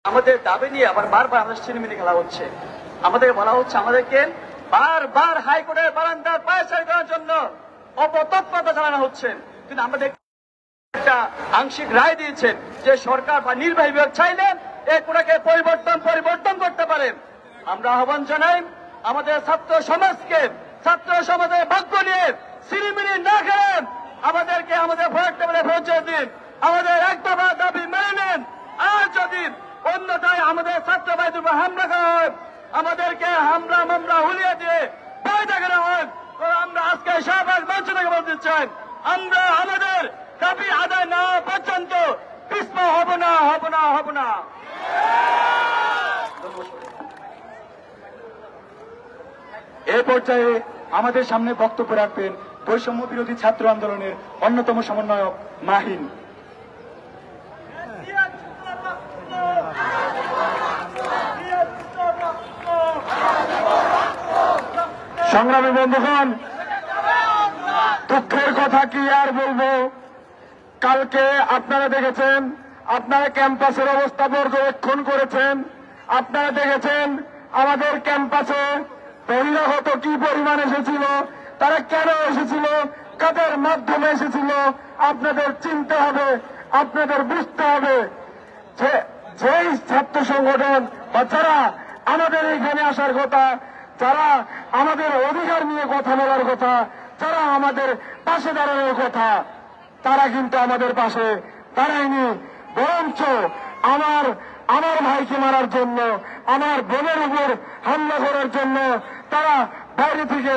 আমাদের দাবি নিয়ে আবার বারবার আমাদের ছিনিমিনি খেলা হচ্ছে। আমাদেরকে বলা হচ্ছে আমাদেরকে বারবার হাইকোর্টের বারান্দার পায়চারি করার জন্য অপতৎপরতা চালানো হচ্ছে। কিন্তু আমাদের একটা আংশিক রায় দিয়েছেন যে সরকার বা নির্বাহী বিভাগ চাইলে এই কোটাকে পরিবর্তন করতে পারে। আমরা আহ্বান জানাই আমাদের ছাত্র সমাজের ভাগ্য নিয়ে ছিনিমিনি না খেলেন, আমাদেরকে আমাদের ভোট টেবিলে পৌঁছে দিন, আমাদের এক দফা দাবি মেনে নেন। আর যদি অন্যথায় আমাদের ছাত্র ভাইদের উপর হামলা করা হয়, আমাদেরকে মামলা হুলিয়ে দিয়ে বৈঠা করা হয়, তো আমরা আজকে শাহবাগ মঞ্চ থেকে বলতে চাই আমরা আমাদের দাবি আদায় না পর্যন্ত পিছপা হব না। এই পর্যায়ে আমাদের সামনে বক্তব্য রাখবেন বৈষম্য বিরোধী ছাত্র আন্দোলনের অন্যতম সমন্বয়ক মাহিন। সংগ্রামী বন্ধুগণ, দুঃখের কথা কি আর বলবো, কালকে আপনারা দেখেছেন, আপনারা ক্যাম্পাসের অবস্থা পর্যবেক্ষণ করেছেন, আপনারা দেখেছেন আমাদের ক্যাম্পাসে বহিরাগত কি পরিমাণ এসেছিল, তারা কেন এসেছিল, কাদের মাধ্যমে এসেছিল। আপনাদের চিনতে হবে, আপনাদের বুঝতে হবে যে যেই ছাত্র সংগঠন বা যারা আমাদের এখানে আসার কথা, যারা আমাদের অধিকার নিয়ে কথা বলার কথা, যারা আমাদের পাশে দাঁড়ানোর কথা, তারা কিন্তু আমাদের পাশে দাঁড়ায়নি। বরঞ্চ আমার ভাইকে মারার জন্য, আমার বোনের উপর হামলা করার জন্য তারা বাইরে থেকে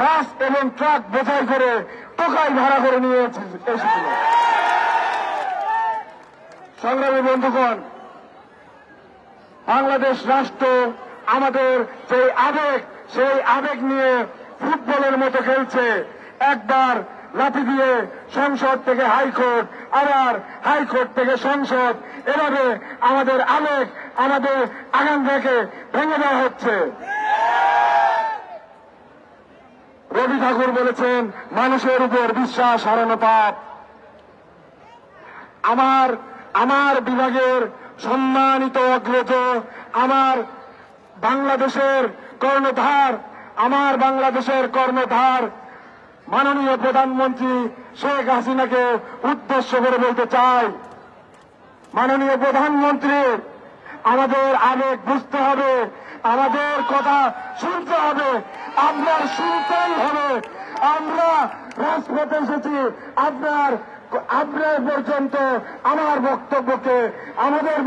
বাস এবং ট্রাক বোঝাই করে টোকাই ভাড়া করে নিয়ে এসেছিল। সংগ্রামী বন্ধুগণ, বাংলাদেশ রাষ্ট্র আমাদের সেই আবেগ নিয়ে ফুটবলের মতো খেলছে। একবার লাথি দিয়ে সংসদ থেকে হাইকোর্ট, আবার হাইকোর্ট থেকে সংসদ, এভাবে আমাদের আবেগ, আমাদের আকাঙ্ক্ষাকে ভেঙে দেওয়া হচ্ছে। রবি ঠাকুর বলেছেন মানুষের উপর বিশ্বাস হারানো পাপ। আমার বিভাগের সম্মানিত অগ্রজ, আমার বাংলাদেশের কর্ণধার মাননীয় প্রধানমন্ত্রী শেখ হাসিনাকে উদ্দেশ্য করে বলতে চাই, মাননীয় প্রধানমন্ত্রী, আমাদের আবেগ বুঝতে হবে, আমাদের কথা শুনতে হবে, আপনার শুনতেই হবে। আমরা রাজপথে এসেছি আপনার পর্যন্ত আমাদের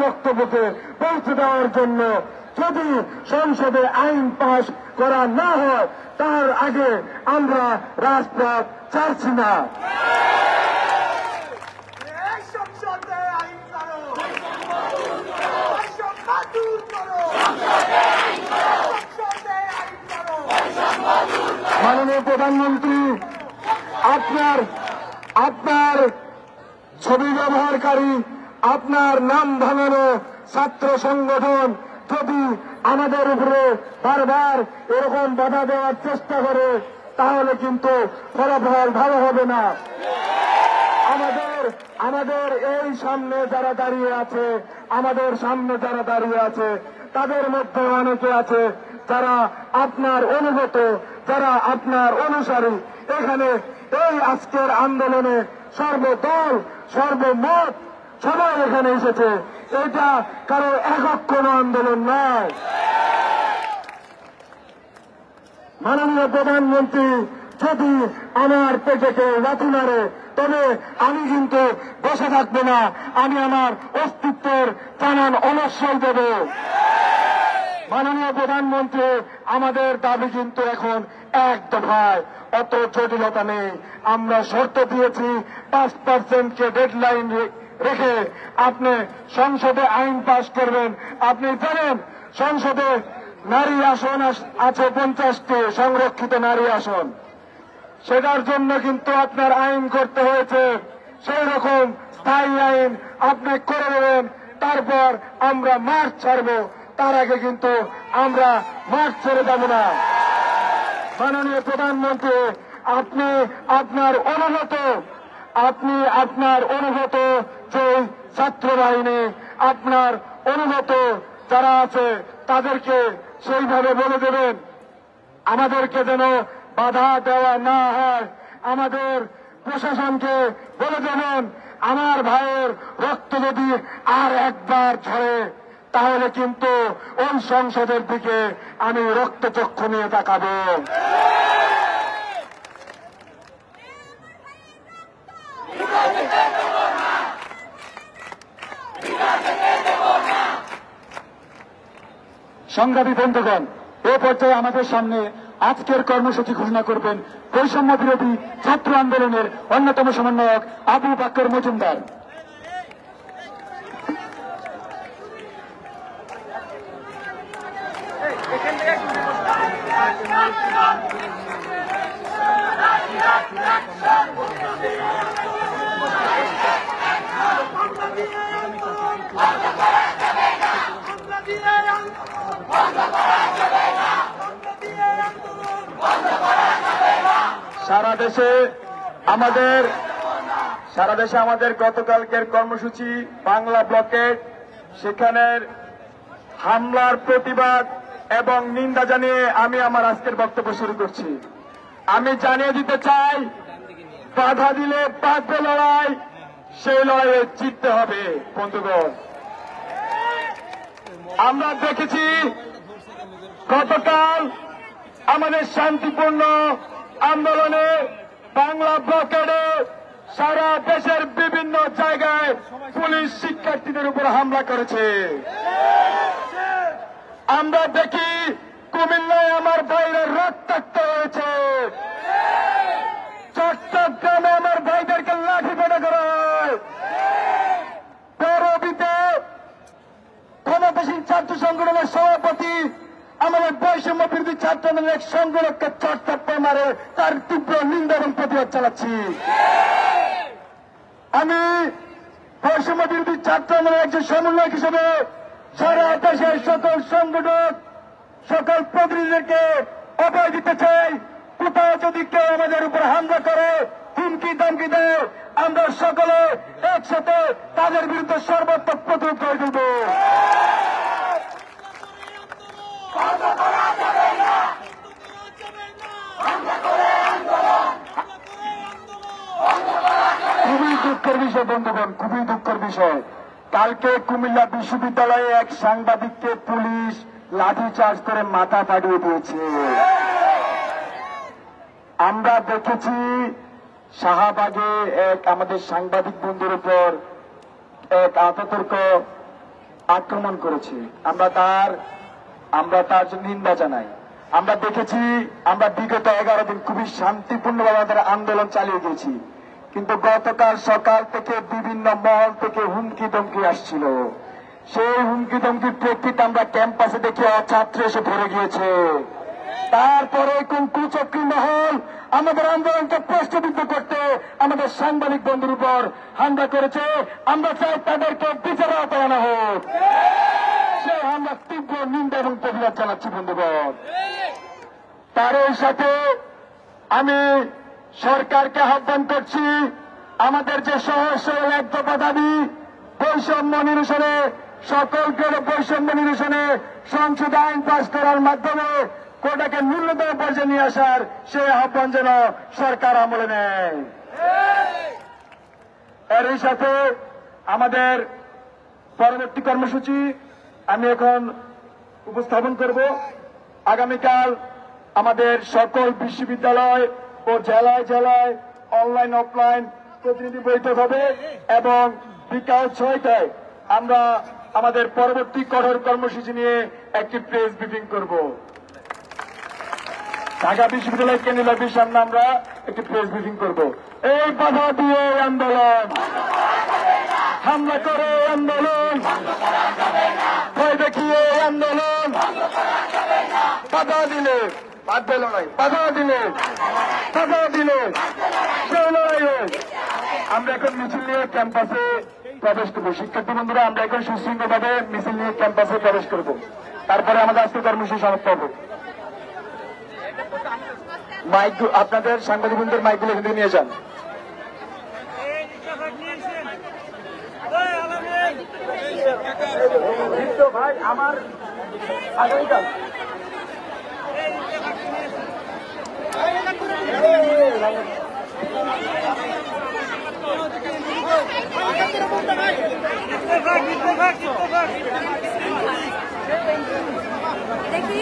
বক্তব্যকে পৌঁছে দেওয়ার জন্য। যদি সংসদে আইন পাশ করা না হয়, তার আগে আমরা রাজপথ ছাড়ছি না। মাননীয় প্রধানমন্ত্রী, আপনার ছবি ব্যবহারকারী, আপনার নাম ভাঙানো ছাত্র সংগঠন যদি আমাদের উপরে বারবার এরকম বাধা দেওয়ার চেষ্টা করে, তাহলে কিন্তু ফলাফল ভালো হবে না। আমাদের এই সামনে যারা দাঁড়িয়ে আছে, তাদের মধ্যে অনেকে আছে যারা আপনার অনুগত, যারা আপনার অনুসারী। এখানে এই আজকের আন্দোলনে সর্বদল সর্বমত সবাই এখানে এসেছে। এটা কারো একক কোন আন্দোলন নয়। মাননীয় প্রধানমন্ত্রী, যদি আমার পেটে কেউ লাথি মারে, তবে আমি কিন্তু বসে থাকবো না, আমি আমার অস্তিত্বের জানান অবশ্যই দেব। মাননীয় প্রধানমন্ত্রী, আমাদের দাবি কিন্তু এখন এক দফায়, অত জটিলতা নেই। আমরা শর্ত দিয়েছি 5%কে ডেডলাইন রেখে আপনি সংসদে আইন পাশ করবেন। আপনি জানেন সংসদে নারী আসন আছে 50টি সংরক্ষিত নারী আসন, সেটার জন্য কিন্তু আপনার আইন করতে হয়েছে। সেই রকম স্থায়ী আইন আপনি করে দেবেন, তারপর আমরা মাঠ ছাড়বো। তার আগে কিন্তু আমরা মাঠ ছেড়ে যাব না। মাননীয় প্রধানমন্ত্রী, আপনি আপনার অনুগত যে ছাত্র বাহিনী আপনার অনুগত যারা আছে তাদেরকে সেইভাবে বলে দেবেন, আমাদেরকে যেন বাধা দেওয়া না হয়। আমাদের প্রশাসনকে বলে দেবেন, আমার ভাইয়ের রক্ত যদি আর একবার ঝরে তাহলে কিন্তু ওই সংসদের দিকে আমি রক্তচক্ষু নিয়ে তাকাবো। সংগ্রামী বন্ধুগণ, এ পর্যায়ে আমাদের সামনে আজকের কর্মসূচি ঘোষণা করবেন বৈষম্য বিরোধী ছাত্র আন্দোলনের অন্যতম সমন্বয়ক আবু বাক্কর মজুমদার। সারা দেশে আমাদের গতকালকের কর্মসূচি বাংলা ব্লকেট, সেখানের হামলার প্রতিবাদ এবং নিন্দা জানিয়ে আমি আমার আজকের বক্তব্য শুরু করছি। আমি জানিয়ে দিতে চাই, বাধা দিলে বাঁচবে লড়াই, সেই লড়াইয়ে জিততে হবে। বন্ধুগণ, আমরা দেখেছি গতকাল আমাদের শান্তিপূর্ণ আন্দোলনে বাংলা ব্লকেটে সারা দেশের বিভিন্ন জায়গায় পুলিশ শিক্ষার্থীদের উপর হামলা করেছে। আমরা দেখি কুমিল্লায় আমার ভাইয়ের রক্তাক্ত হয়েছে, চট্টগ্রামে আমার ভাইদেরকে লাঠিপেটা করা হয়, পৌরবিতে ক্ষমতাসীন ছাত্র সংগঠনের সভাপতি আমাদের বৈষম্য বিরোধী ছাত্র আন্দোলনের এক সংগঠককে চট্টগ্রাম মারে তার তীব্র নিন্দা এবং প্রতিবাদ চালাচ্ছি। আমি বৈষম্য বিরোধী ছাত্র আন্দোলনের একজন সমন্বয়ক হিসেবে সারা দেশের সকল সংগঠক, সকল প্রতিনিধিদেরকে অভয় দিতে চাই, কোথাও যদি কেউ আমাদের উপর হামলা করে, হুমকি ধমকি দেয়, আমরা সকলে একসাথে তাদের বিরুদ্ধে সর্বাত্মক প্রতিরোধ করে তুলব। খুবই দুঃখের বিষয় বন্ধুগণ, খুবই দুঃখের বিষয়। কালকে কুমিল্লা বিশ্ববিদ্যালয়ে এক সাংবাদিককে পুলিশ লাঠিচার্জ করে মাথা ফাটিয়ে দিয়েছে। আমরা দেখেছি শাহবাগে এক আমাদের সাংবাদিক বন্ধুর উপর এক আততায়ী আক্রমণ করেছে। আমরা তার নিন্দা জানাই। আমরা দেখেছি, আমরা বিগত 11 দিন খুবই শান্তিপূর্ণভাবে আমাদের আন্দোলন চালিয়ে গেছি, কিন্তু গতকাল সকাল থেকে বিভিন্ন মহল থেকে হুমকি ধমকি আসছিল। সেই হুমকি ধমকির প্রেক্ষিতে আমরা ক্যাম্পাসে দেখি ছাত্র এসে ভরে গিয়েছে। তারপরে কোন কুচক্রী মহল আমাদের আন্দোলনকে প্রশ্নবিদ্ধ করতে আমাদের সাংবাদিক বন্ধুর উপর হামলা করেছে। আমরা চাই তাদেরকে বিচারের আওতায় আনা হোক। সে আমরা তীব্র নিন্দা এবং প্রতিবাদ জানাচ্ছি বন্ধুগণ। তারই সাথে আমি সরকারকে আহ্বান করছি, আমাদের যে সহজ সরল এক দফা দাবি বৈষম্য নিরসনে, সকল গ্রেডে বৈষম্য নিরসনে সংসদ আইন পাস করার মাধ্যমে কোটাকে ন্যূনতম পর্যায়ে নিয়ে আসার সে আহ্বান যেন সরকার আমলে নেয়। এরই সাথে আমাদের পরবর্তী কর্মসূচি আমি এখন উপস্থাপন করব। আগামীকাল আমাদের সকল বিশ্ববিদ্যালয় ও জেলায় জেলায় অনলাইন অফলাইন প্রতিনিধি বৈঠক হবে এবং বিকাল 6টায় আমরা আমাদের পরবর্তী কঠোর কর্মসূচি নিয়ে একটি প্রেস ব্রিফিং করব। ঢাকা বিশ্ববিদ্যালয় কেন্দ্রীয় লাইব্রেরির সামনে আমরা একটি প্রেস ব্রিফিং করব। এই বাধা দিয়ে আন্দোলন, হামলা করে আন্দোলন, ভয় দেখিয়ে আন্দোলন, বাধা দিলে বাধ্য লড়াই, বাধা দিলে সেই লড়াইয়ে আমরা এখন মিছিল নিয়ে ক্যাম্পাসে প্রবেশ করবো। শিক্ষার্থী বন্ধুরা, আমরা এখন সুশৃঙ্খলভাবে মিছিল নিয়ে ক্যাম্পাসে প্রবেশ করব। তারপরে আমাদের আজকে কর্মসূচি সমাপ্ত হবে। মাইক আপনাদের সাংবাদিক বন্ধুদের মাইকগুলো এখান থেকে নিয়ে যান। আমার আগামীকাল দেখি